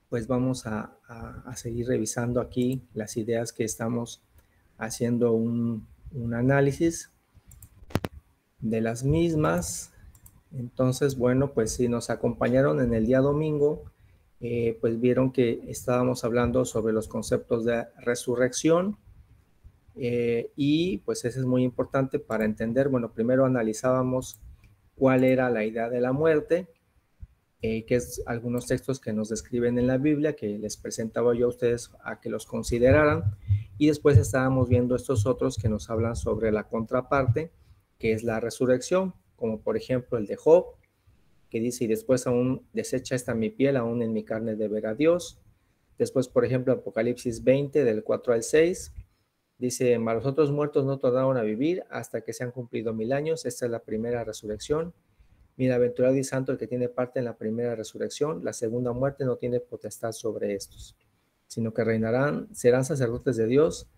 pues vamos a seguir revisando aquí las ideas que estamos haciendo un análisis de las mismas. Entonces, bueno, pues si nos acompañaron en el día domingo, pues vieron que estábamos hablando sobre los conceptos de resurrección, y pues eso es muy importante para entender. Bueno, primero analizábamos cuál era la idea de la muerte, que es algunos textos que nos describen en la Biblia, que les presentaba yo a ustedes a que los consideraran, y después estábamos viendo estos otros que nos hablan sobre la contraparte, que es la resurrección, como por ejemplo el de Job, que dice, y después aún deshecha está mi piel, aún en mi carne de ver a Dios. Después, por ejemplo, Apocalipsis 20, del 4 al 6, dice, mas los otros muertos no tornaron a vivir hasta que se han cumplido 1000 años. Esta es la primera resurrección. Bienaventurado y santo el que tiene parte en la primera resurrección. La segunda muerte no tiene potestad sobre estos, sino que reinarán, serán sacerdotes de Dios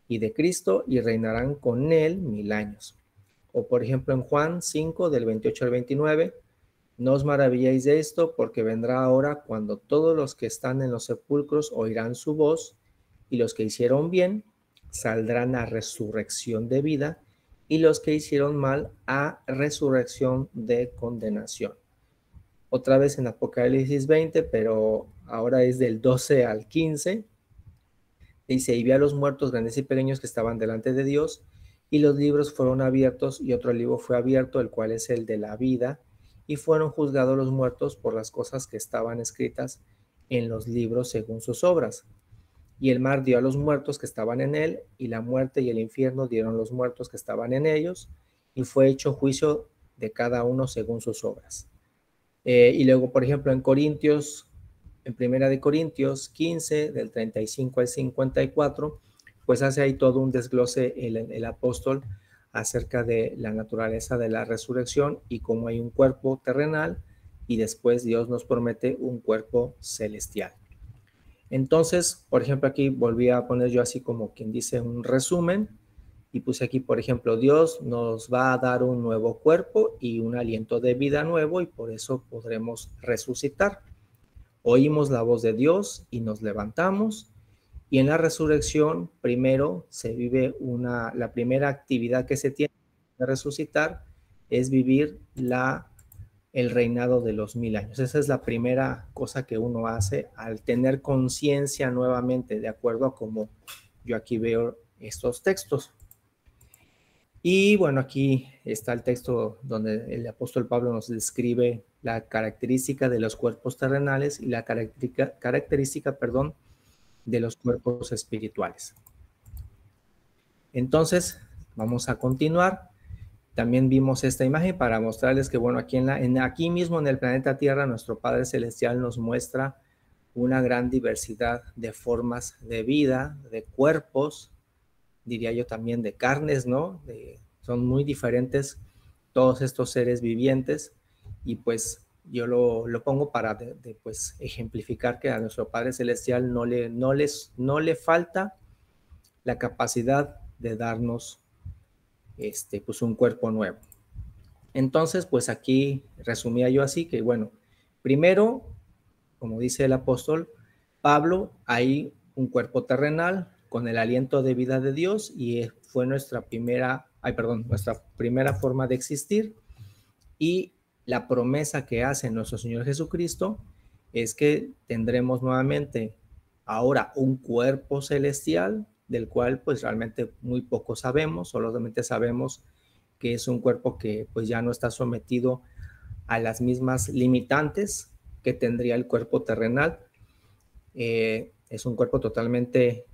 y de Cristo, y reinarán con él 1000 años. O por ejemplo en Juan 5, del 28 al 29, no os maravilléis de esto, porque vendrá ahora cuando todos los que están en los sepulcros oirán su voz, y los que hicieron bien saldrán a resurrección de vida, y los que hicieron mal a resurrección de condenación. Otra vez en Apocalipsis 20, pero ahora es del 12 al 15, dice, y vi a los muertos grandes y pequeños que estaban delante de Dios, y los libros fueron abiertos, y otro libro fue abierto, el cual es el de la vida, y fueron juzgados los muertos por las cosas que estaban escritas en los libros según sus obras. Y el mar dio a los muertos que estaban en él, y la muerte y el infierno dieron los muertos que estaban en ellos, y fue hecho juicio de cada uno según sus obras. Y luego, por ejemplo, en Corintios, en Primera de Corintios 15, del 35 al 54, pues hace ahí todo un desglose el apóstol acerca de la naturaleza de la resurrección y cómo hay un cuerpo terrenal y después Dios nos promete un cuerpo celestial. Entonces, por ejemplo, aquí volví a poner yo así como quien dice un resumen, y puse aquí, por ejemplo, Dios nos va a dar un nuevo cuerpo y un aliento de vida nuevo, y por eso podremos resucitar. Oímos la voz de Dios y nos levantamos, y en la resurrección primero se vive la primera actividad que se tiene de resucitar es vivir el reinado de los 1000 años. Esa es la primera cosa que uno hace al tener conciencia nuevamente, de acuerdo a cómo yo aquí veo estos textos. Y bueno, aquí está el texto donde el apóstol Pablo nos describe la característica de los cuerpos terrenales y la característica, de los cuerpos espirituales. Entonces, vamos a continuar. También vimos esta imagen para mostrarles que, bueno, aquí mismo en el planeta Tierra, nuestro Padre Celestial nos muestra una gran diversidad de formas de vida, de cuerpos, diría yo también de carnes, ¿no? Son muy diferentes todos estos seres vivientes, y pues yo lo pongo para pues ejemplificar que a nuestro Padre Celestial no le falta la capacidad de darnos pues un cuerpo nuevo. Entonces, pues aquí resumía yo así que, bueno, primero, como dice el apóstol Pablo, hay un cuerpo terrenal con el aliento de vida de Dios, y fue nuestra primera forma de existir, y la promesa que hace nuestro Señor Jesucristo es que tendremos nuevamente ahora un cuerpo celestial, del cual pues realmente muy poco sabemos, solamente sabemos que es un cuerpo que pues ya no está sometido a las mismas limitantes que tendría el cuerpo terrenal. Es un cuerpo totalmente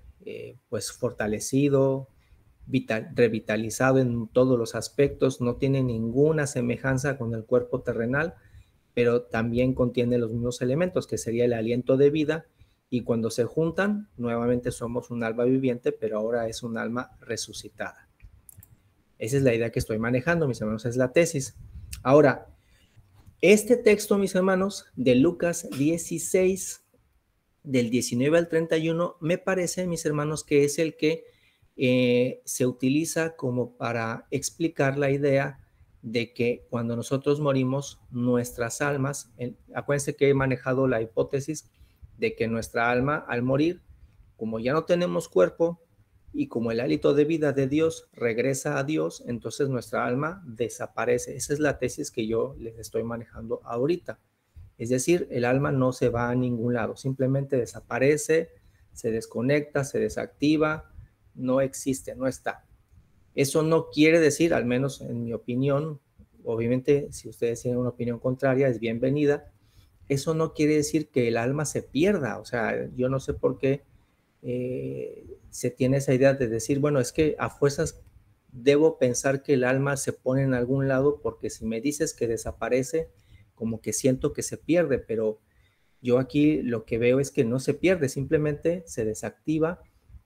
pues fortalecido, revitalizado en todos los aspectos, no tiene ninguna semejanza con el cuerpo terrenal, pero también contiene los mismos elementos, que sería el aliento de vida, y cuando se juntan, nuevamente somos un alma viviente, pero ahora es un alma resucitada. Esa es la idea que estoy manejando, mis hermanos, es la tesis. Ahora, este texto, mis hermanos, de Lucas 16, del 19 al 31, me parece, mis hermanos, que es el que se utiliza como para explicar la idea de que cuando nosotros morimos, nuestras almas, acuérdense que he manejado la hipótesis de que nuestra alma al morir, como ya no tenemos cuerpo y como el hálito de vida de Dios regresa a Dios, entonces nuestra alma desaparece. Esa es la tesis que yo les estoy manejando ahorita. Es decir, el alma no se va a ningún lado, simplemente desaparece, se desconecta, se desactiva, no existe, no está. Eso no quiere decir, al menos en mi opinión, obviamente si ustedes tienen una opinión contraria es bienvenida, eso no quiere decir que el alma se pierda. O sea, yo no sé por qué se tiene esa idea de decir, bueno, es que a fuerzas debo pensar que el alma se pone en algún lado, porque si me dices que desaparece, como que siento que se pierde, pero yo aquí lo que veo es que no se pierde, simplemente se desactiva,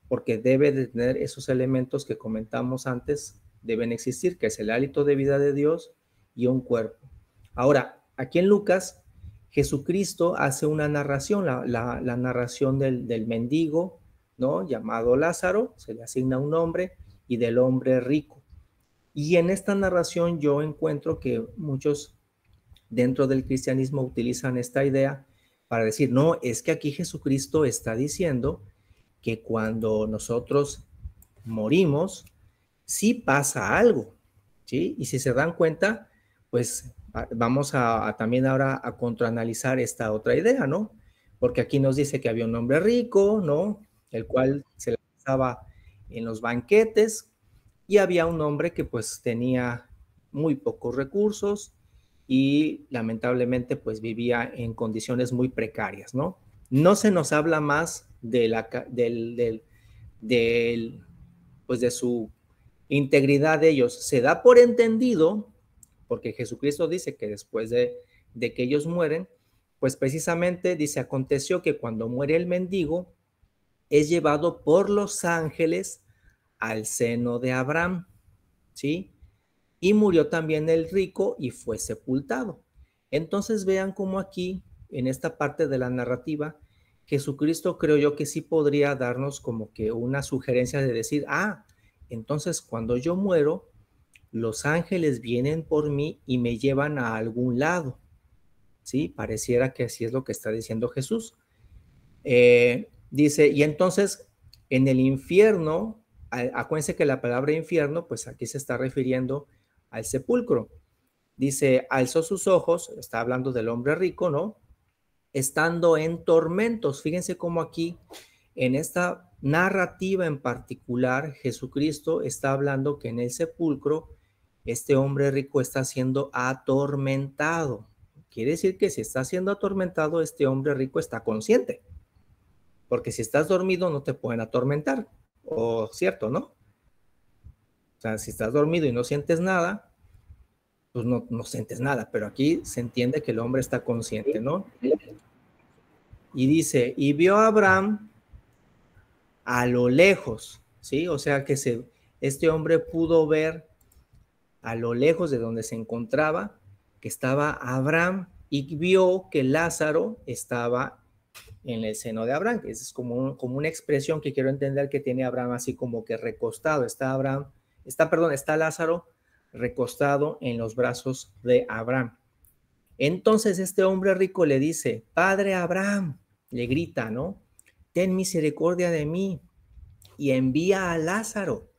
porque debe de tener esos elementos que comentamos antes, deben existir, que es el hálito de vida de Dios y un cuerpo. Ahora, aquí en Lucas, Jesucristo hace una narración, la narración del mendigo, ¿no? Llamado Lázaro, se le asigna un nombre, y del hombre rico. Y en esta narración yo encuentro que muchos dentro del cristianismo utilizan esta idea para decir, no, es que aquí Jesucristo está diciendo que cuando nosotros morimos, sí pasa algo, ¿sí? Y si se dan cuenta, pues vamos a también ahora a contraanalizar esta otra idea, ¿no? Porque aquí nos dice que había un hombre rico, ¿no? El cual se la pasaba en los banquetes, y había un hombre que pues tenía muy pocos recursos y lamentablemente pues vivía en condiciones muy precarias, ¿no? No se nos habla más de pues de su integridad de ellos. Se da por entendido, porque Jesucristo dice que después de que ellos mueren, pues precisamente dice, aconteció que cuando muere el mendigo, es llevado por los ángeles al seno de Abraham, ¿sí? Y murió también el rico y fue sepultado. Entonces vean cómo aquí, en esta parte de la narrativa, Jesucristo creo yo que sí podría darnos como que una sugerencia de decir, entonces cuando yo muero, los ángeles vienen por mí y me llevan a algún lado, ¿sí? Pareciera que así es lo que está diciendo Jesús. Dice, y entonces en el infierno, acuérdense que la palabra infierno, pues aquí se está refiriendo al sepulcro. Dice, alzó sus ojos, está hablando del hombre rico, ¿no? Estando en tormentos. Fíjense cómo aquí, en esta narrativa en particular, Jesucristo está hablando que en el sepulcro, este hombre rico está siendo atormentado. Quiere decir que si está siendo atormentado, este hombre rico está consciente. Porque si estás dormido no te pueden atormentar, o cierto, ¿no? O sea, si estás dormido y no sientes nada, pues no sientes nada, pero aquí se entiende que el hombre está consciente, ¿no? Y dice, y vio a Abraham a lo lejos, ¿sí? O sea que este hombre pudo ver a lo lejos de donde se encontraba, que estaba Abraham, y vio que Lázaro estaba en el seno de Abraham, que es como una expresión que quiero entender que tiene Abraham así como que recostado, está Lázaro recostado en los brazos de Abraham. Entonces este hombre rico le dice, Padre Abraham, le grita, ¿no? Ten misericordia de mí y envía a Lázaro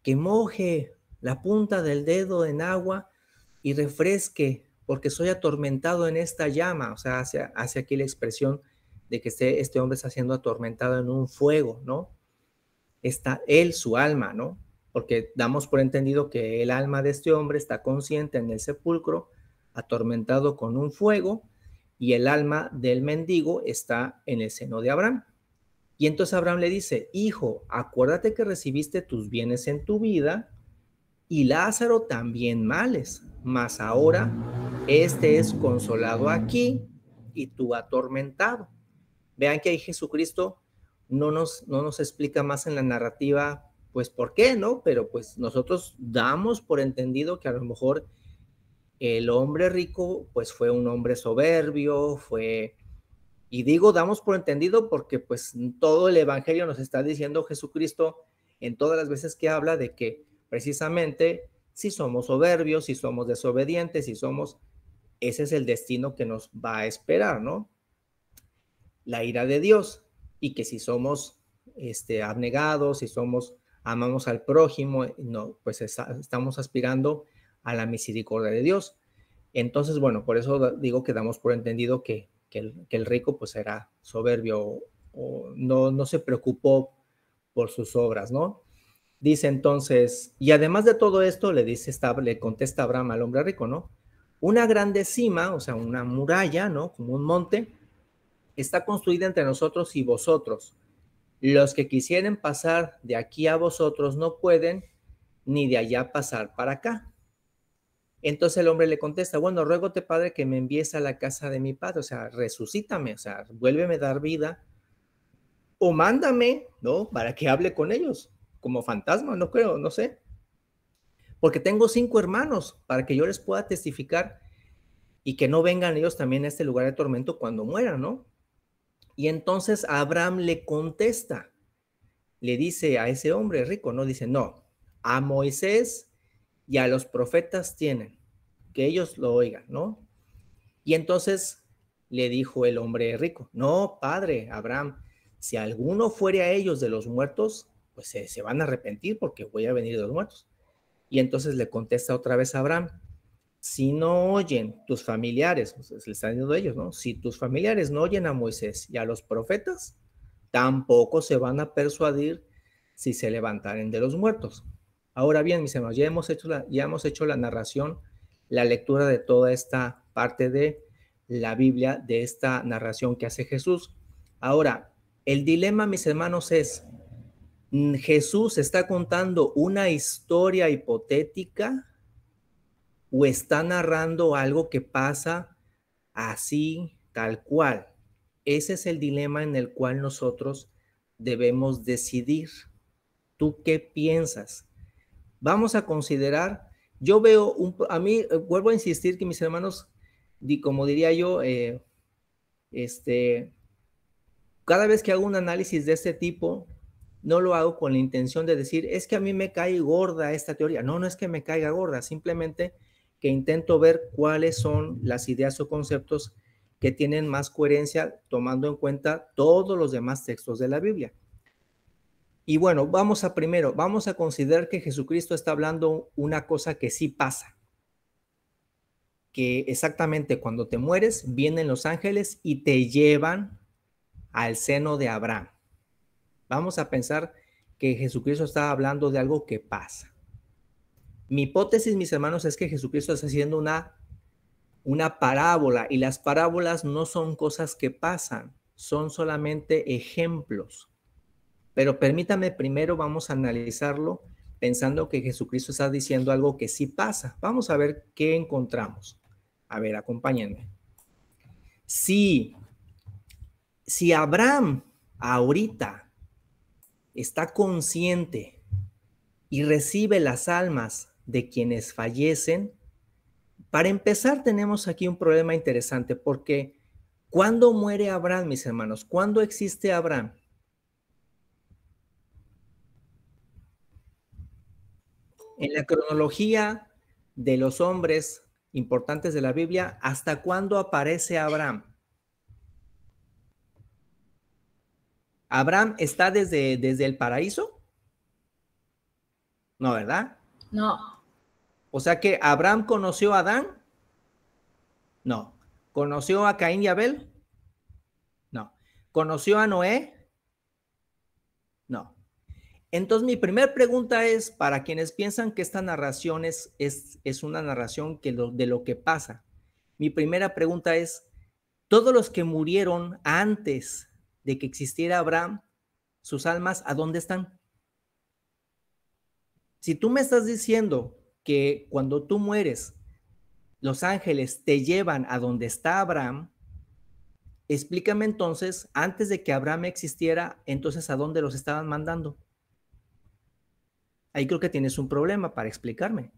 que moje la punta del dedo en agua y refresque, porque soy atormentado en esta llama. O sea, hace aquí la expresión de que este hombre está siendo atormentado en un fuego, ¿no? Está él, su alma, ¿no? Porque damos por entendido que el alma de este hombre está consciente en el sepulcro, atormentado con un fuego, y el alma del mendigo está en el seno de Abraham. Y entonces Abraham le dice, hijo, acuérdate que recibiste tus bienes en tu vida y Lázaro también males, mas ahora este es consolado aquí y tú atormentado. Vean que ahí Jesucristo no nos explica más en la narrativa, pues por qué, ¿no? Pero pues nosotros damos por entendido que a lo mejor el hombre rico, pues fue un hombre soberbio, y digo, damos por entendido porque pues todo el evangelio nos está diciendo Jesucristo en todas las veces que habla de que precisamente si somos soberbios, si somos desobedientes, ese es el destino que nos va a esperar, ¿no? la ira de Dios, y que si somos abnegados, si amamos al prójimo, no, pues estamos aspirando a la misericordia de Dios. Entonces, bueno, por eso digo que damos por entendido que el rico pues era soberbio o no se preocupó por sus obras, ¿no? Dice entonces, y además de todo esto, le contesta Abraham al hombre rico, ¿no? Una grande cima, o sea, una muralla, ¿no? Como un monte, está construida entre nosotros y vosotros. Los que quisieren pasar de aquí a vosotros no pueden, ni de allá pasar para acá. Entonces el hombre le contesta, bueno, ruégote, Padre, que me envíes a la casa de mi padre, o sea, resucítame, o sea, vuélveme a dar vida, o mándame, ¿no? Para que hable con ellos, como fantasma, no creo, no sé. Porque tengo 5 hermanos, para que yo les pueda testificar y que no vengan ellos también a este lugar de tormento cuando mueran, ¿no? Y entonces Abraham le contesta, le dice a ese hombre rico, ¿no? Dice, no, a Moisés y a los profetas tienen, que ellos lo oigan, ¿no? Y entonces le dijo el hombre rico, no, padre Abraham, si alguno fuere a ellos de los muertos, pues se van a arrepentir porque voy a venir de los muertos. Y entonces le contesta otra vez a Abraham, si no oyen tus familiares, pues, le están diciendo ellos, ¿no? Si tus familiares no oyen a Moisés y a los profetas, tampoco se van a persuadir si se levantaren de los muertos. Ahora bien, mis hermanos, ya hemos hecho la narración, la lectura de toda esta parte de la Biblia, de esta narración que hace Jesús. Ahora, el dilema, mis hermanos, es, ¿Jesús está contando una historia hipotética o está narrando algo que pasa así, tal cual? Ese es el dilema en el cual nosotros debemos decidir. ¿Tú qué piensas? Vamos a considerar, yo veo, a mí, vuelvo a insistir que mis hermanos, como diría yo, cada vez que hago un análisis de este tipo, no lo hago con la intención de decir, es que a mí me cae gorda esta teoría. No, no es que me caiga gorda, simplemente que intento ver cuáles son las ideas o conceptos que tienen más coherencia tomando en cuenta todos los demás textos de la Biblia. Y bueno, vamos a considerar que Jesucristo está hablando una cosa que sí pasa, que exactamente cuando te mueres, vienen los ángeles y te llevan al seno de Abraham. Vamos a pensar que Jesucristo está hablando de algo que pasa. Mi hipótesis, mis hermanos, es que Jesucristo está haciendo una parábola, y las parábolas no son cosas que pasan, son solamente ejemplos. Pero permítame, primero vamos a analizarlo pensando que Jesucristo está diciendo algo que sí pasa. Vamos a ver qué encontramos. A ver, acompáñenme. Si Abraham ahorita está consciente y recibe las almas de quienes fallecen, para empezar tenemos aquí un problema interesante, porque ¿cuándo muere Abraham, mis hermanos? ¿Cuándo existe Abraham? En la cronología de los hombres importantes de la Biblia, ¿hasta cuándo aparece Abraham? ¿Abraham está desde el paraíso? No, ¿verdad? No. O sea que Abraham conoció a Adán. No. ¿Conoció a Caín y Abel? No. ¿Conoció a Noé? No. Entonces, mi primera pregunta es, para quienes piensan que esta narración es una narración de lo que pasa, mi primera pregunta es, todos los que murieron antes de que existiera Abraham, sus almas, ¿a dónde están? Si tú me estás diciendo que cuando tú mueres, los ángeles te llevan a donde está Abraham, explícame entonces, antes de que Abraham existiera, entonces ¿a dónde los estaban mandando? Ahí creo que tienes un problema para explicarme.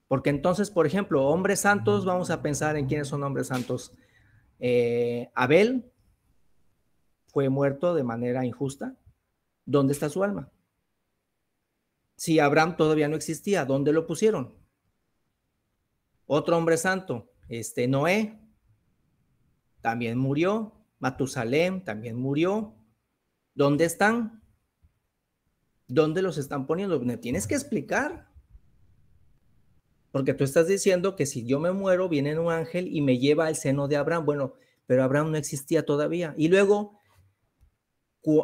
Porque entonces, por ejemplo, hombres santos, vamos a pensar en quiénes son hombres santos. Abel fue muerto de manera injusta. ¿Dónde está su alma? Si Abraham todavía no existía, ¿dónde lo pusieron? Otro hombre santo, Noé, también murió. Matusalén también murió. ¿Dónde están? ¿Dónde los están poniendo? Me tienes que explicar. Porque tú estás diciendo que si yo me muero, viene un ángel y me lleva al seno de Abraham. Bueno, pero Abraham no existía todavía. Y luego,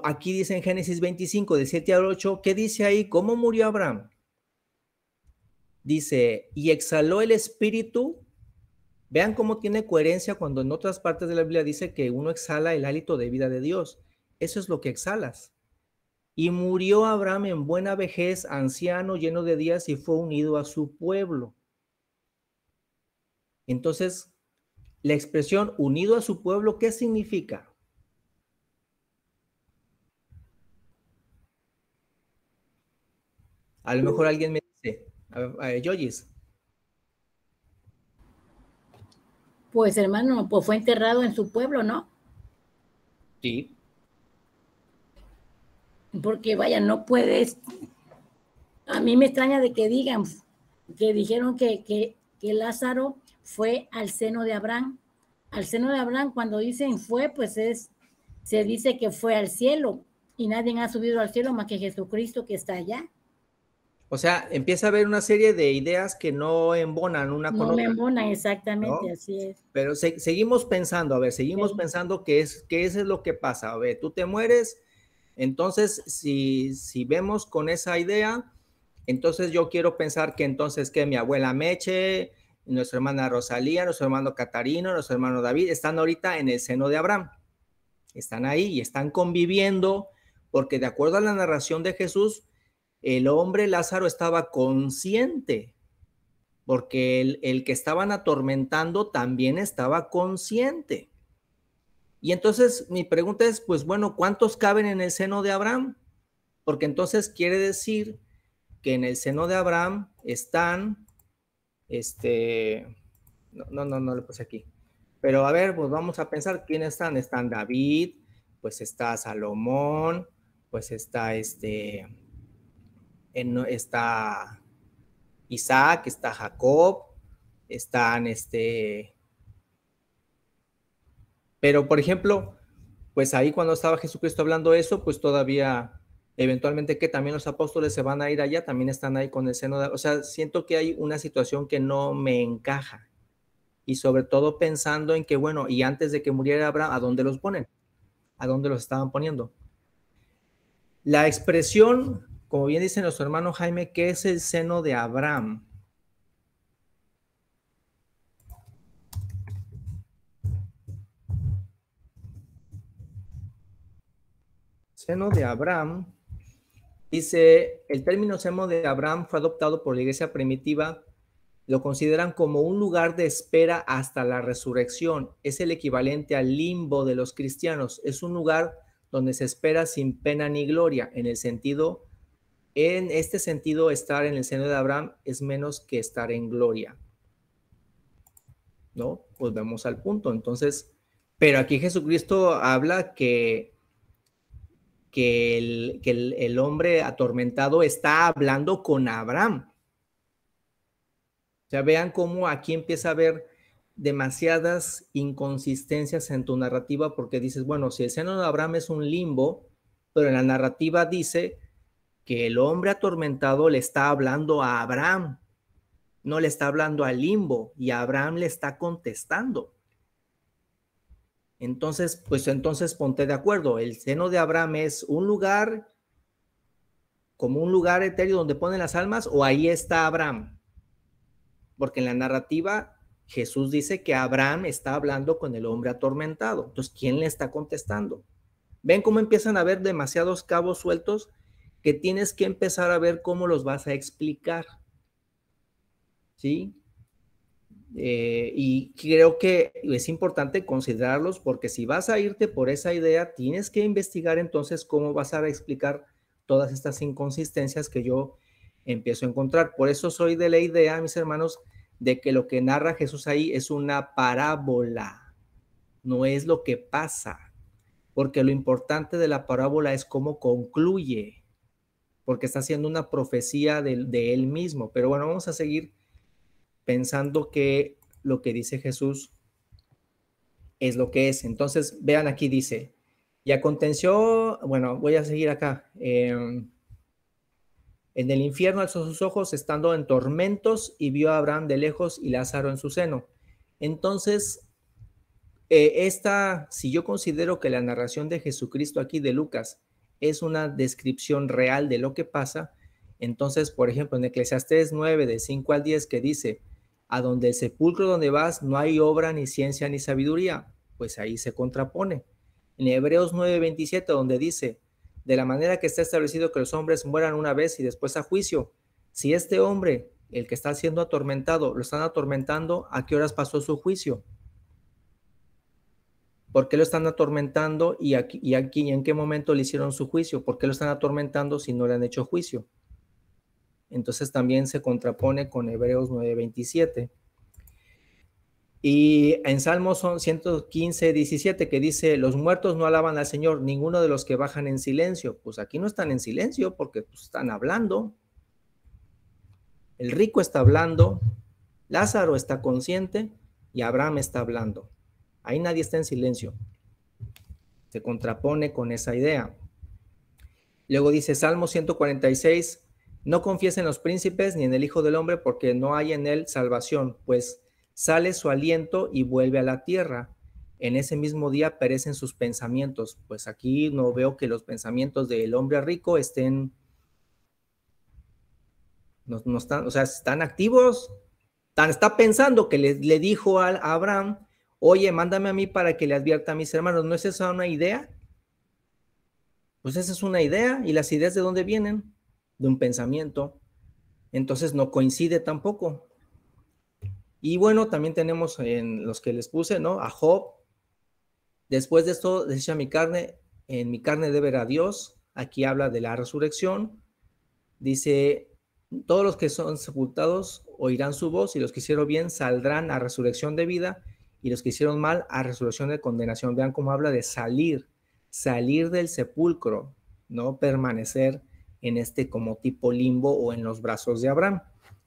aquí dice en Génesis 25, de 7 al 8, ¿qué dice ahí? ¿Cómo murió Abraham? Dice, y exhaló el espíritu. Vean cómo tiene coherencia cuando en otras partes de la Biblia dice que uno exhala el hálito de vida de Dios. Eso es lo que exhalas. Y murió Abraham en buena vejez, anciano, lleno de días, y fue unido a su pueblo. Entonces, la expresión unido a su pueblo, ¿qué significa? A lo mejor alguien me dice, Yoyis. Pues hermano, pues fue enterrado en su pueblo, ¿no? Sí. Porque vaya, no puedes. A mí me extraña de que digan, que dijeron que Lázaro fue al seno de Abraham. Al seno de Abraham, cuando dicen fue, pues se dice que fue al cielo y nadie ha subido al cielo más que Jesucristo que está allá. O sea, empieza a haber una serie de ideas que no embonan una con No me otra, embonan exactamente, ¿no? así es. Pero seguimos pensando, a ver, seguimos Sí. pensando que eso es lo que pasa. A ver, tú te mueres, entonces si vemos con esa idea, entonces yo quiero pensar que entonces que mi abuela Meche, nuestra hermana Rosalía, nuestro hermano Catarino, nuestro hermano David, están ahorita en el seno de Abraham. Están ahí y están conviviendo, porque de acuerdo a la narración de Jesús, el hombre Lázaro estaba consciente, porque el que estaban atormentando también estaba consciente. Y entonces mi pregunta es, pues bueno, ¿cuántos caben en el seno de Abraham? Porque entonces quiere decir que en el seno de Abraham están, no le puse aquí. Pero a ver, pues vamos a pensar quiénes están. Están David, pues está Salomón, pues está está Isaac, está Jacob, están pero por ejemplo, pues ahí cuando estaba Jesucristo hablando eso, pues todavía eventualmente que también los apóstoles se van a ir allá, también están ahí con el seno de, o sea, siento que hay una situación que no me encaja. Y sobre todo pensando en que, bueno, y antes de que muriera Abraham, ¿a dónde los ponen? ¿A dónde los estaban poniendo? La expresión, como bien dice nuestro hermano Jaime, ¿qué es el seno de Abraham? Seno de Abraham, dice, el término seno de Abraham fue adoptado por la iglesia primitiva, lo consideran como un lugar de espera hasta la resurrección. Es el equivalente al limbo de los cristianos. Es un lugar donde se espera sin pena ni gloria. En este sentido, estar en el seno de Abraham es menos que estar en gloria. ¿No? Pues vemos al punto. Entonces, pero aquí Jesucristo habla que el hombre atormentado está hablando con Abraham. O sea, vean cómo aquí empieza a haber demasiadas inconsistencias en tu narrativa porque dices, bueno, si el seno de Abraham es un limbo, pero en la narrativa dice que el hombre atormentado le está hablando a Abraham, no le está hablando al limbo y Abraham le está contestando. Entonces, pues entonces ponte de acuerdo, el seno de Abraham es un lugar como un lugar etéreo donde ponen las almas o ahí está Abraham. Porque en la narrativa Jesús dice que Abraham está hablando con el hombre atormentado. Entonces, ¿quién le está contestando? ¿Ven cómo empiezan a haber demasiados cabos sueltos que tienes que empezar a ver cómo los vas a explicar? ¿Sí? Y creo que es importante considerarlos porque si vas a irte por esa idea, tienes que investigar entonces cómo vas a explicar todas estas inconsistencias que yo empiezo a encontrar. Por eso soy de la idea, mis hermanos, de que lo que narra Jesús ahí es una parábola, no es lo que pasa, porque lo importante de la parábola es cómo concluye, porque está haciendo una profecía de él mismo. Pero bueno, vamos a seguir pensando que lo que dice Jesús es lo que es. Entonces, vean aquí dice, y aconteció, bueno, voy a seguir acá. En el infierno alzó sus ojos estando en tormentos y vio a Abraham de lejos y Lázaro en su seno. Entonces, si yo considero que la narración de Jesucristo aquí de Lucas es una descripción real de lo que pasa, entonces, por ejemplo, en Eclesiastés 9, de 5 al 10, que dice, a donde el sepulcro donde vas no hay obra, ni ciencia, ni sabiduría, pues ahí se contrapone. En Hebreos 9, 27, donde dice, de la manera que está establecido que los hombres mueran una vez y después a juicio, si este hombre, el que está siendo atormentado, lo están atormentando, ¿a qué horas pasó su juicio? ¿Por qué lo están atormentando y aquí en qué momento le hicieron su juicio? ¿Por qué lo están atormentando si no le han hecho juicio? Entonces también se contrapone con Hebreos 9:27. Y en Salmos 115, 17, que dice, los muertos no alaban al Señor, ninguno de los que bajan en silencio. Pues aquí no están en silencio porque pues, están hablando. El rico está hablando, Lázaro está consciente y Abraham está hablando. Ahí nadie está en silencio. Se contrapone con esa idea. Luego dice Salmo 146, no confíes en los príncipes ni en el Hijo del Hombre porque no hay en él salvación, pues sale su aliento y vuelve a la tierra. En ese mismo día perecen sus pensamientos. Pues aquí no veo que los pensamientos del hombre rico estén, no están, o sea, están activos. Está pensando que le dijo a Abraham, oye, mándame a mí para que le advierta a mis hermanos. ¿No es esa una idea? Pues esa es una idea, y las ideas ¿de dónde vienen? De un pensamiento. Entonces no coincide tampoco. Y bueno, también tenemos en los que les puse, ¿no? A Job. Después de esto, decía en mi carne de ver a Dios. Aquí habla de la resurrección. Dice, todos los que son sepultados oirán su voz, y los que hicieron bien saldrán a resurrección de vida, y los que hicieron mal a resurrección de condenación. Vean cómo habla de salir del sepulcro, no permanecer en este como tipo limbo o en los brazos de Abraham.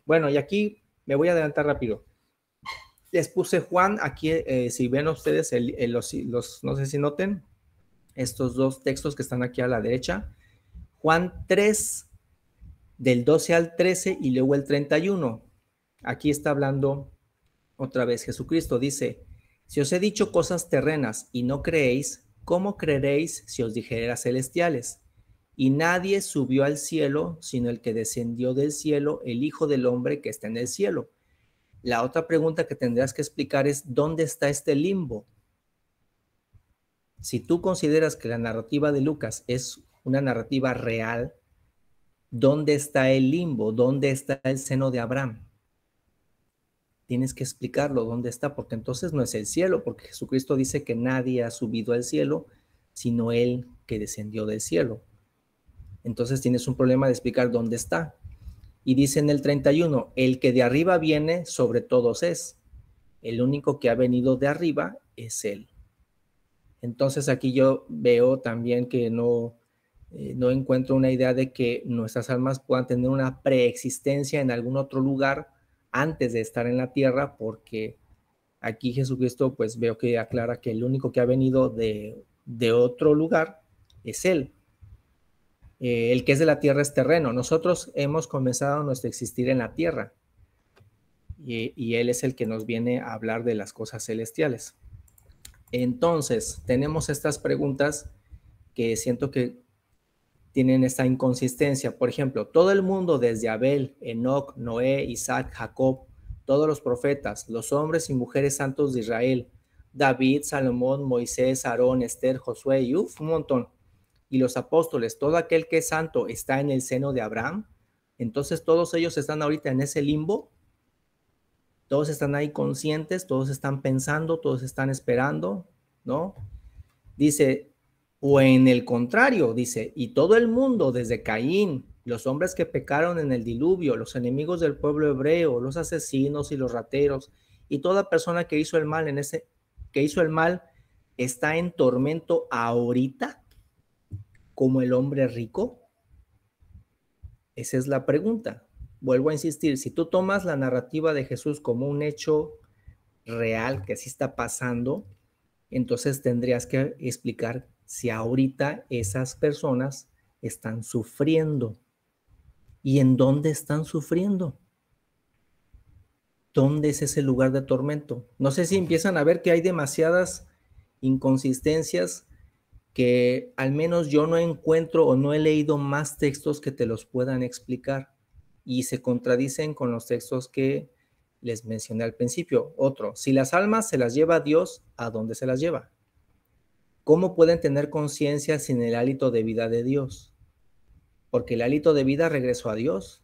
Bueno, y aquí me voy a adelantar rápido. Les puse Juan, aquí si ven ustedes, no sé si noten, estos dos textos que están aquí a la derecha, Juan 3, del 12 al 13 y luego el 31. Aquí está hablando otra vez Jesucristo, dice, si os he dicho cosas terrenas y no creéis, ¿cómo creeréis si os dijera celestiales? Y nadie subió al cielo, sino el que descendió del cielo, el Hijo del Hombre que está en el cielo. La otra pregunta que tendrás que explicar es, ¿dónde está este limbo? Si tú consideras que la narrativa de Lucas es una narrativa real, ¿dónde está el limbo? ¿Dónde está el seno de Abraham? Tienes que explicarlo dónde está, porque entonces no es el cielo, porque Jesucristo dice que nadie ha subido al cielo, sino él que descendió del cielo. Entonces tienes un problema de explicar dónde está. Y dice en el 31, el que de arriba viene sobre todos es. El único que ha venido de arriba es él. Entonces aquí yo veo también que no encuentro una idea de que nuestras almas puedan tener una preexistencia en algún otro lugar antes de estar en la tierra, porque aquí Jesucristo pues veo que aclara que el único que ha venido de otro lugar es él. El que es de la tierra es terreno. Nosotros hemos comenzado nuestro existir en la tierra y él es el que nos viene a hablar de las cosas celestiales. Entonces tenemos estas preguntas que siento que tienen esta inconsistencia. Por ejemplo, todo el mundo desde Abel, Enoc, Noé, Isaac, Jacob, todos los profetas, los hombres y mujeres santos de Israel, David, Salomón, Moisés, Aarón, Esther, Josué y un montón. Y los apóstoles, todo aquel que es santo está en el seno de Abraham. Entonces todos ellos están ahorita en ese limbo. Todos están ahí conscientes, todos están pensando, todos están esperando, ¿no? Dice, o en el contrario, dice, y todo el mundo, desde Caín, los hombres que pecaron en el diluvio, los enemigos del pueblo hebreo, los asesinos y los rateros, y toda persona que hizo el mal está en tormento ahorita, como el hombre rico. Esa es la pregunta. Vuelvo a insistir, si tú tomas la narrativa de Jesús como un hecho real, que así está pasando, Entonces tendrías que explicar si ahorita esas personas están sufriendo y en dónde están sufriendo. ¿Dónde es ese lugar de tormento? No sé si empiezan a ver que hay demasiadas inconsistencias que al menos yo no encuentro o no he leído más textos que te los puedan explicar y se contradicen con los textos que les mencioné al principio. Otro, si las almas se las lleva Dios, ¿a dónde se las lleva? ¿Cómo pueden tener conciencia sin el hálito de vida de Dios? Porque el hálito de vida regresó a Dios.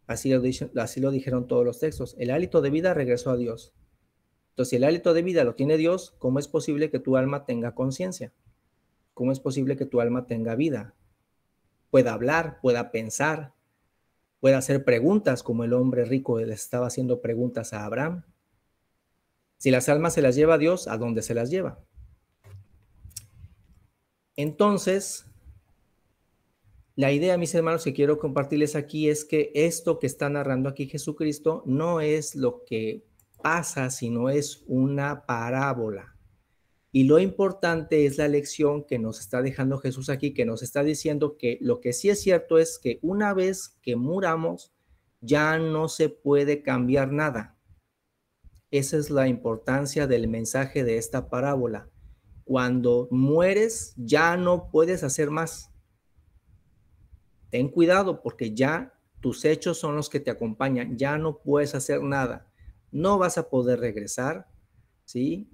Así lo dijeron todos los textos. El hálito de vida regresó a Dios. Entonces, si el hálito de vida lo tiene Dios, ¿cómo es posible que tu alma tenga conciencia? ¿Cómo es posible que tu alma tenga vida? Pueda hablar, pueda pensar, pueda hacer preguntas como el hombre rico le estaba haciendo preguntas a Abraham. Si las almas se las lleva a Dios, ¿a dónde se las lleva? Entonces, la idea, mis hermanos, que quiero compartirles aquí es que esto que está narrando aquí Jesucristo no es lo que pasa, sino es una parábola. Y lo importante es la lección que nos está dejando Jesús aquí, que nos está diciendo que lo que sí es cierto es que una vez que muramos, ya no se puede cambiar nada. Esa es la importancia del mensaje de esta parábola. Cuando mueres, ya no puedes hacer más. Ten cuidado porque ya tus hechos son los que te acompañan, ya no puedes hacer nada. No vas a poder regresar, ¿sí?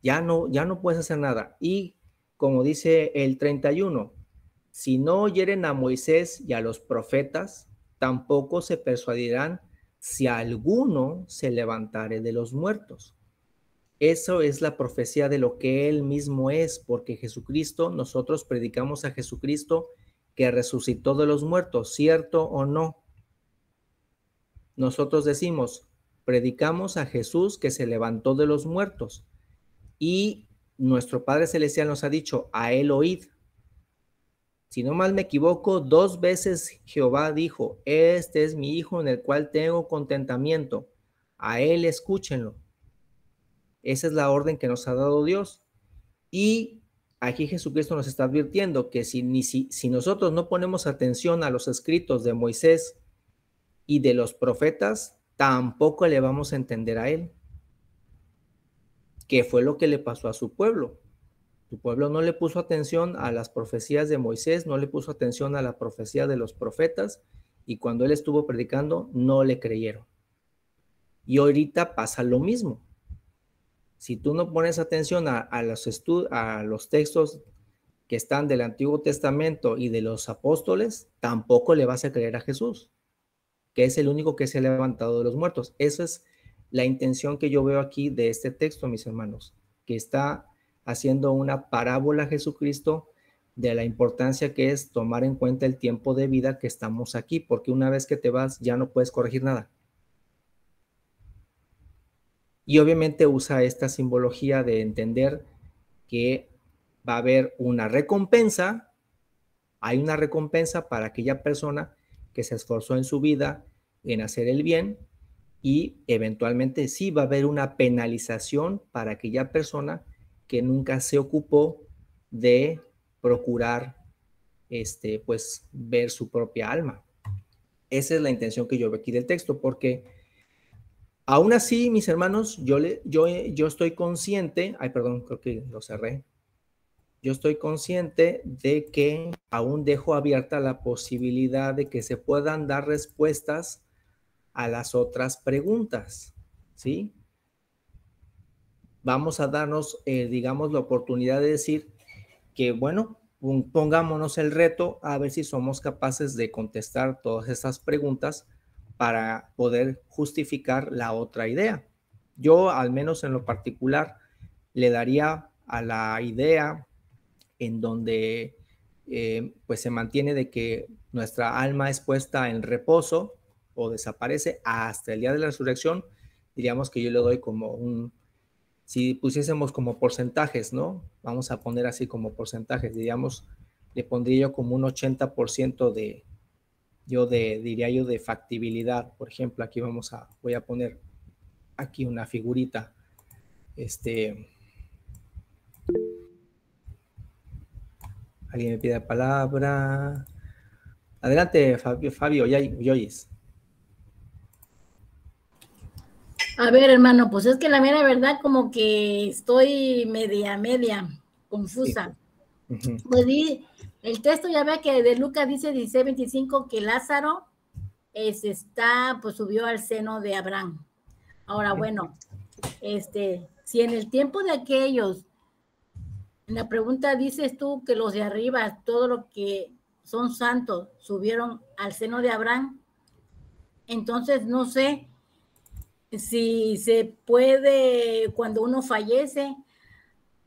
Ya no puedes hacer nada. Y como dice el 31, si no oyeren a Moisés y a los profetas, tampoco se persuadirán si alguno se levantare de los muertos. Eso es la profecía de lo que él mismo es, porque Jesucristo, nosotros predicamos a Jesucristo que resucitó de los muertos, ¿cierto o no? Nosotros decimos, predicamos a Jesús que se levantó de los muertos. Y nuestro Padre Celestial nos ha dicho, a él oíd. Si no mal me equivoco, 2 veces Jehová dijo, este es mi hijo en el cual tengo contentamiento, a él escúchenlo. Esa es la orden que nos ha dado Dios. Y aquí Jesucristo nos está advirtiendo que si nosotros no ponemos atención a los escritos de Moisés y de los profetas, tampoco le vamos a entender a él. ¿Qué fue lo que le pasó a su pueblo? Su pueblo no le puso atención a las profecías de Moisés, no le puso atención a la profecía de los profetas, y cuando él estuvo predicando, no le creyeron. Y ahorita pasa lo mismo. Si tú no pones atención a los textos que están del Antiguo Testamento y de los apóstoles, tampoco le vas a creer a Jesús, que es el único que se ha levantado de los muertos. Esa es la intención que yo veo aquí de este texto, mis hermanos, que está haciendo una parábola a Jesucristo de la importancia que es tomar en cuenta el tiempo de vida que estamos aquí, porque una vez que te vas ya no puedes corregir nada. Y obviamente usa esta simbología de entender que va a haber una recompensa, hay una recompensa para aquella persona que se esforzó en su vida en hacer el bien, y eventualmente sí va a haber una penalización para aquella persona que nunca se ocupó de procurar pues ver su propia alma. Esa es la intención que yo veo aquí del texto, porque aún así, mis hermanos, yo estoy consciente, creo que lo cerré. Yo estoy consciente de que aún dejo abierta la posibilidad de que se puedan dar respuestas a las otras preguntas, ¿sí? Vamos a darnos, digamos, la oportunidad de decir que, bueno, pongámonos el reto a ver si somos capaces de contestar todas estas preguntas para poder justificar la otra idea. Yo, al menos en lo particular, le daría a la idea en donde pues se mantiene de que nuestra alma es puesta en reposo o desaparece hasta el día de la resurrección. Diríamos que yo le doy como si pusiésemos como porcentajes, ¿no? Vamos a poner así como porcentajes, diríamos, le pondría yo como un 80% diría yo de factibilidad. Por ejemplo, aquí voy a poner aquí una figurita, Alguien me pide la palabra. Adelante, Fabio Yoyes. A ver, hermano, pues es que la mera verdad como que estoy media confusa. Sí. Pues el texto ya ve que de Lucas dice 16:25 que Lázaro pues subió al seno de Abraham. Ahora, bueno, si en el tiempo de aquellos, en la pregunta dices tú que los de arriba, todo lo que son santos, subieron al seno de Abraham, entonces no sé si se puede, cuando uno fallece,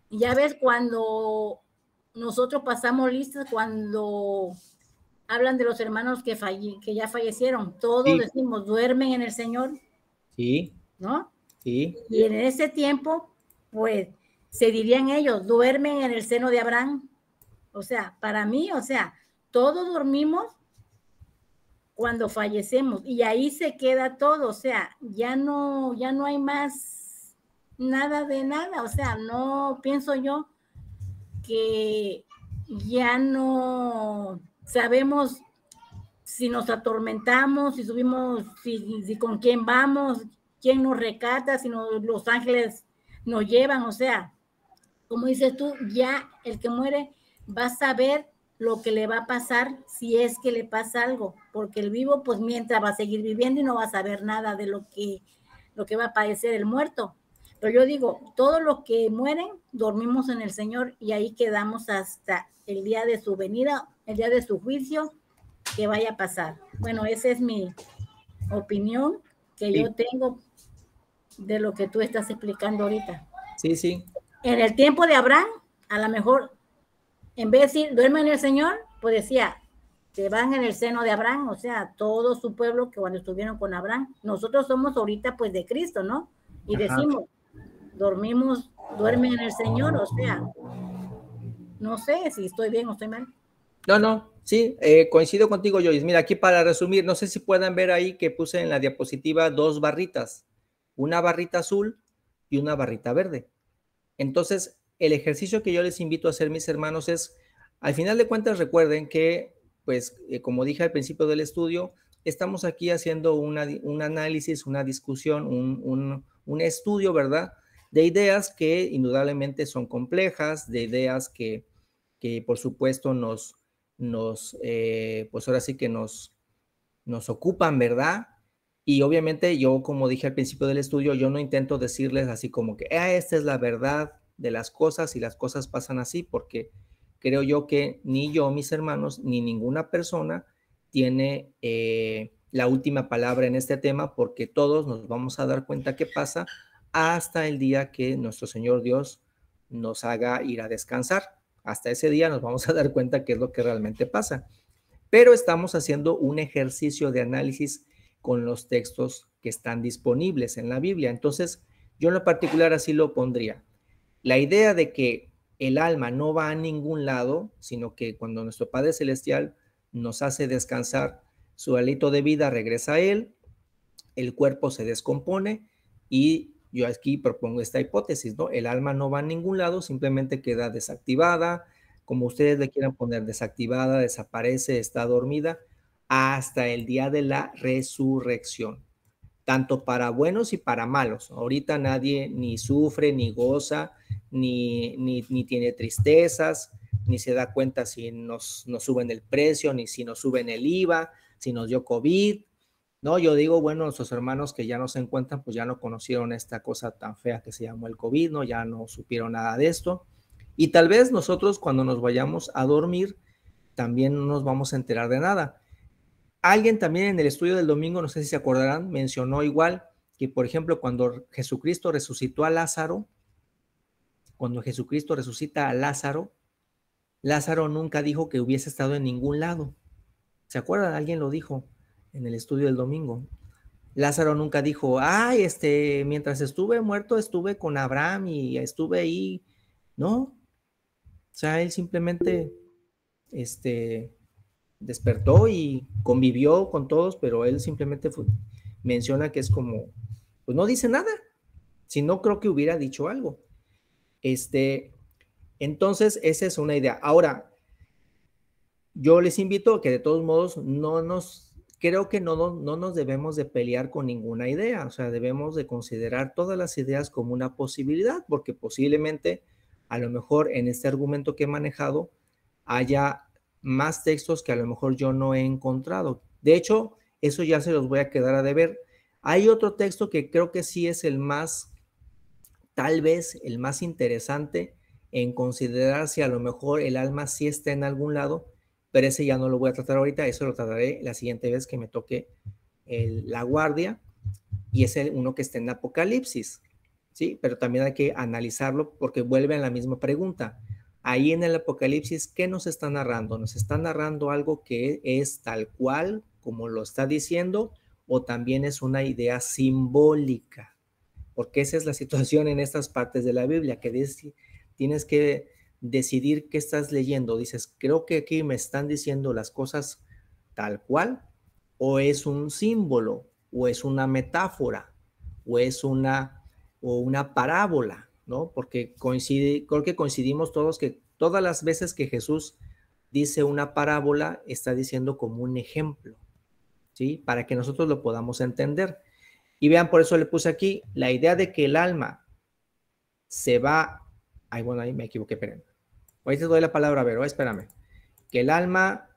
ya ves, cuando nosotros pasamos listas, cuando hablan de los hermanos que ya fallecieron, todos Sí. decimos, duermen en el Señor, Sí. ¿no? Sí. Y en ese tiempo, pues, se dirían ellos, duermen en el seno de Abraham. O sea, para mí, o sea, todos dormimos cuando fallecemos y ahí se queda todo, o sea, ya no hay más nada de nada, o sea, no pienso yo que ya no sabemos si nos atormentamos, si subimos, si con quién vamos, quién nos recata, si los ángeles nos llevan, o sea, como dices tú, ya el que muere va a saber lo que le va a pasar si es que le pasa algo, porque el vivo, pues mientras va a seguir viviendo y no va a saber nada de lo que va a padecer el muerto. Pero yo digo, todos los que mueren, dormimos en el Señor y ahí quedamos hasta el día de su venida, el día de su juicio, que vaya a pasar. Bueno, esa es mi opinión que yo tengo de lo que tú estás explicando ahorita. Sí, sí. En el tiempo de Abraham, a lo mejor, en vez de decir, duerme en el Señor, pues decía, se van en el seno de Abraham, o sea, todo su pueblo que cuando estuvieron con Abraham, nosotros somos ahorita pues de Cristo, ¿no? Y decimos, duermen en el Señor, o sea, no sé si estoy bien o estoy mal. No, sí, coincido contigo, Joyce. Mira, aquí para resumir, no sé si puedan ver ahí que puse en la diapositiva 2 barritas, una barrita azul y una barrita verde. Entonces, el ejercicio que yo les invito a hacer, mis hermanos, es, al final de cuentas, recuerden que, pues, como dije al principio del estudio, estamos aquí haciendo un análisis, una discusión, un estudio, ¿verdad? De ideas que indudablemente son complejas, de ideas que por supuesto, pues ahora sí que nos ocupan, ¿verdad? Y obviamente yo, como dije al principio del estudio, yo no intento decirles así como que, esta es la verdad de las cosas y las cosas pasan así, porque creo yo que ni yo, mis hermanos, ni ninguna persona tiene la última palabra en este tema, porque todos nos vamos a dar cuenta qué pasa hasta el día que nuestro Señor Dios nos haga ir a descansar. Hasta ese día nos vamos a dar cuenta qué es lo que realmente pasa. Pero estamos haciendo un ejercicio de análisis con los textos que están disponibles en la Biblia. Entonces, yo en lo particular así lo pondría. La idea de que el alma no va a ningún lado, sino que cuando nuestro Padre Celestial nos hace descansar, su hálito de vida regresa a Él, el cuerpo se descompone y yo aquí propongo esta hipótesis, ¿no? El alma no va a ningún lado, simplemente queda desactivada, como ustedes le quieran poner, desactivada, desaparece, está dormida, hasta el día de la resurrección, tanto para buenos y para malos. Ahorita nadie ni sufre, ni goza, ni tiene tristezas, ni se da cuenta si nos suben el precio, ni si nos suben el IVA, si nos dio COVID. No, yo digo, bueno, nuestros hermanos que ya no se encuentran, pues ya no conocieron esta cosa tan fea que se llamó el COVID, ¿no? Ya no supieron nada de esto. Y tal vez nosotros cuando nos vayamos a dormir, también no nos vamos a enterar de nada. Alguien también en el estudio del domingo, no sé si se acordarán, mencionó igual que, por ejemplo, cuando Jesucristo resucitó a Lázaro, cuando Jesucristo resucita a Lázaro, Lázaro nunca dijo que hubiese estado en ningún lado. ¿Se acuerdan? Alguien lo dijo en el estudio del domingo. Lázaro nunca dijo, mientras estuve muerto estuve con Abraham y estuve ahí. No, o sea, él simplemente despertó y convivió con todos, pero él simplemente menciona que es como, pues no dice nada, si no creo que hubiera dicho algo. Entonces, esa es una idea. Ahora, yo les invito a que de todos modos creo que no nos debemos de pelear con ninguna idea, o sea, debemos de considerar todas las ideas como una posibilidad, porque posiblemente, a lo mejor en este argumento que he manejado, haya más textos que a lo mejor yo no he encontrado. De hecho, eso ya se los voy a quedar a deber. Hay otro texto que creo que sí es el más, tal vez el más interesante en considerar si a lo mejor el alma sí está en algún lado, pero ese ya no lo voy a tratar ahorita, eso lo trataré la siguiente vez que me toque la guardia, y es uno que está en Apocalipsis, ¿sí? Pero también hay que analizarlo porque vuelve a la misma pregunta. Ahí en el Apocalipsis, ¿qué nos está narrando? ¿Nos está narrando algo que es tal cual como lo está diciendo, o también es una idea simbólica? Porque esa es la situación en estas partes de la Biblia, que tienes que decidir qué estás leyendo. Dices, creo que aquí me están diciendo las cosas tal cual, o es un símbolo, o es una metáfora, o es una parábola, ¿no? Porque creo que coincidimos todos que todas las veces que Jesús dice una parábola, está diciendo como un ejemplo, ¿sí? Para que nosotros lo podamos entender. Y vean, por eso le puse aquí la idea de que el alma se va. Ay, bueno, ahí me equivoqué, esperen. Ahorita te doy la palabra, Vero, espérame. Que el alma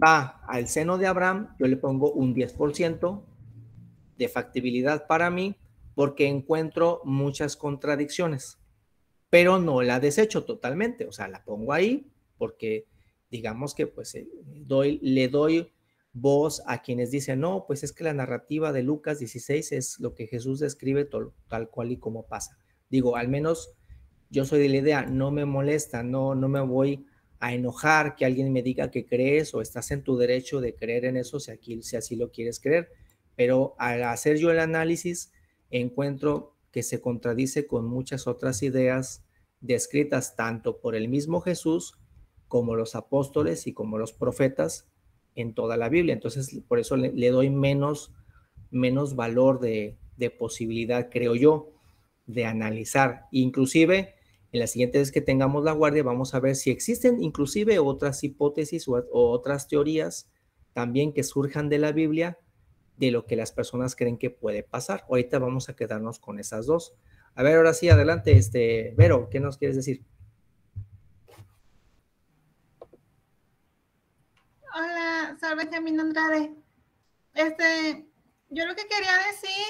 va al seno de Abraham, yo le pongo un 10% de factibilidad para mí, porque encuentro muchas contradicciones, pero no la desecho totalmente, o sea, la pongo ahí porque digamos que pues le doy voz a quienes dicen, no, pues es que la narrativa de Lucas 16 es lo que Jesús describe tal cual y como pasa. Digo, al menos yo soy de la idea, no me molesta, no me voy a enojar que alguien me diga que crees o estás en tu derecho de creer en eso si así lo quieres creer, pero al hacer yo el análisis encuentro que se contradice con muchas otras ideas descritas tanto por el mismo Jesús como los apóstoles y como los profetas en toda la Biblia. Entonces, por eso le doy menos valor de posibilidad, creo yo, de analizar. Inclusive, en la siguiente vez que tengamos la guardia, vamos a ver si existen inclusive otras hipótesis o otras teorías también que surjan de la Biblia, de lo que las personas creen que puede pasar. Ahorita vamos a quedarnos con esas dos. A ver, ahora sí, adelante, Vero, ¿qué nos quieres decir? Hola, soy Benjamín Andrade. Yo lo que quería decir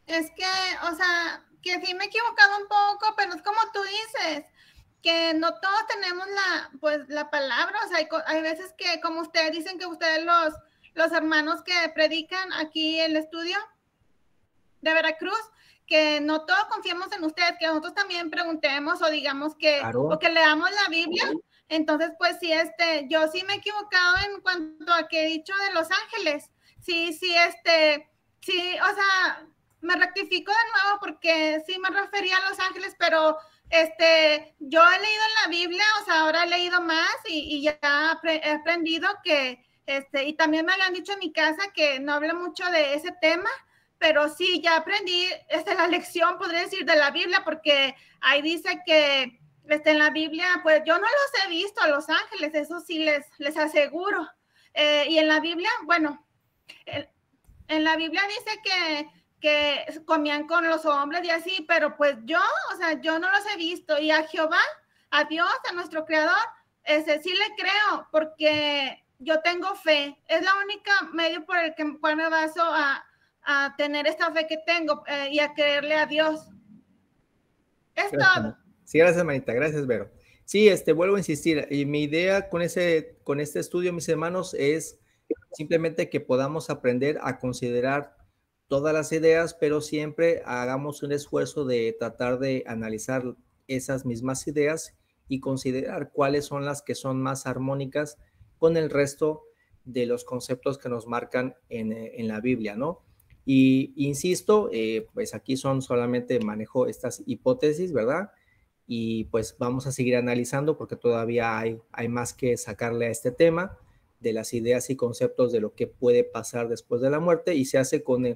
es que, o sea, que sí me he equivocado un poco, pero es como tú dices, que no todos tenemos la palabra, o sea, hay veces que, como ustedes dicen que ustedes los hermanos que predican aquí en el estudio de Veracruz, que no todos confiemos en ustedes, que nosotros también preguntemos o digamos que, claro, o que leamos la Biblia. Entonces, pues sí, yo sí me he equivocado en cuanto a que he dicho de Los Ángeles. Sí, sí, sí, o sea, me rectifico de nuevo porque sí me refería a Los Ángeles, pero yo he leído en la Biblia, o sea, ahora he leído más y ya he aprendido que, y también me habían dicho en mi casa que no hable mucho de ese tema, pero sí, ya aprendí la lección, podría decir, de la Biblia, porque ahí dice que en la Biblia, pues yo no los he visto a Los Ángeles, eso sí les aseguro. Y en la Biblia, bueno, en la Biblia dice que comían con los hombres y así, pero pues yo, o sea, yo no los he visto. Y a Jehová, a Dios, a nuestro Creador, sí le creo, porque yo tengo fe. Es la única medio por el cual me baso a tener esta fe que tengo y a creerle a Dios. Es todo. Sí, gracias, manita. Gracias, Vero. Sí, vuelvo a insistir. Y mi idea con este estudio, mis hermanos, es simplemente que podamos aprender a considerar todas las ideas, pero siempre hagamos un esfuerzo de tratar de analizar esas mismas ideas y considerar cuáles son las que son más armónicas con el resto de los conceptos que nos marcan en la Biblia, ¿no? Y insisto, pues aquí solamente manejo estas hipótesis, ¿verdad? Y pues vamos a seguir analizando porque todavía hay más que sacarle a este tema de las ideas y conceptos de lo que puede pasar después de la muerte, y se hace con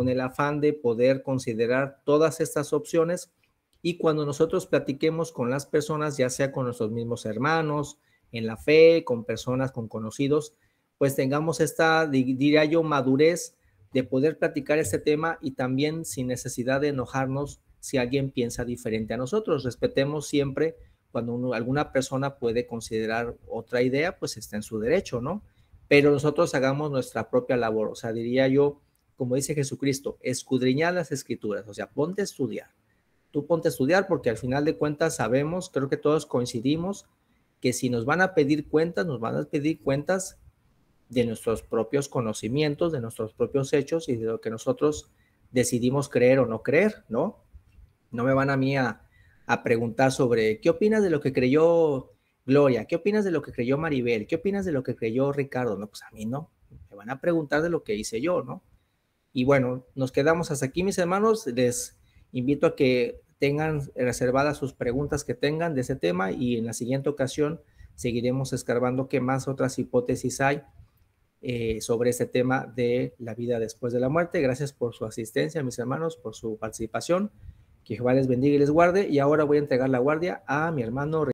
el afán de poder considerar todas estas opciones, y cuando nosotros platiquemos con las personas, ya sea con nuestros mismos hermanos, en la fe, con personas, con conocidos, pues tengamos esta, diría yo, madurez de poder platicar este tema y también sin necesidad de enojarnos si alguien piensa diferente a nosotros. Respetemos siempre cuando alguna persona puede considerar otra idea, pues está en su derecho, ¿no? Pero nosotros hagamos nuestra propia labor, o sea, diría yo, como dice Jesucristo, escudriñar las escrituras, o sea, ponte a estudiar. Tú ponte a estudiar porque al final de cuentas sabemos, creo que todos coincidimos, que si nos van a pedir cuentas, nos van a pedir cuentas de nuestros propios conocimientos, de nuestros propios hechos y de lo que nosotros decidimos creer o no creer, ¿no? No me van a mí a preguntar sobre qué opinas de lo que creyó Gloria, qué opinas de lo que creyó Maribel, qué opinas de lo que creyó Ricardo. No, pues a mí no, me van a preguntar de lo que hice yo, ¿no? Y bueno, nos quedamos hasta aquí, mis hermanos. Les invito a que tengan reservadas sus preguntas que tengan de ese tema y en la siguiente ocasión seguiremos escarbando qué más otras hipótesis hay sobre este tema de la vida después de la muerte. Gracias por su asistencia, mis hermanos, por su participación. Que Jehová les bendiga y les guarde. Y ahora voy a entregar la guardia a mi hermano